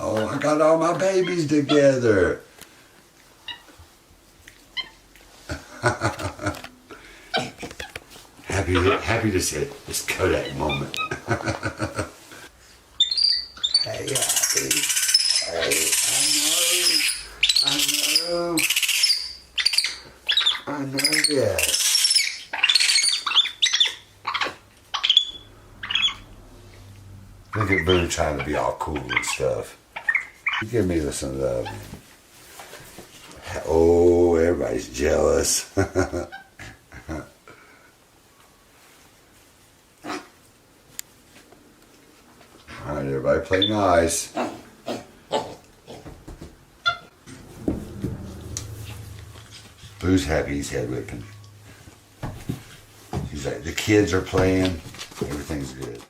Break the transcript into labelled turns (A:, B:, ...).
A: Oh, I got all my babies together. Happy to see this Kodak moment. Hey, Happy. Hey, I know, yes. Look at Boo trying to be all cool and stuff. Give me some love. Oh, everybody's jealous. Alright, everybody play nice. Boo's happy he's head whipping. He's like, the kids are playing, everything's good.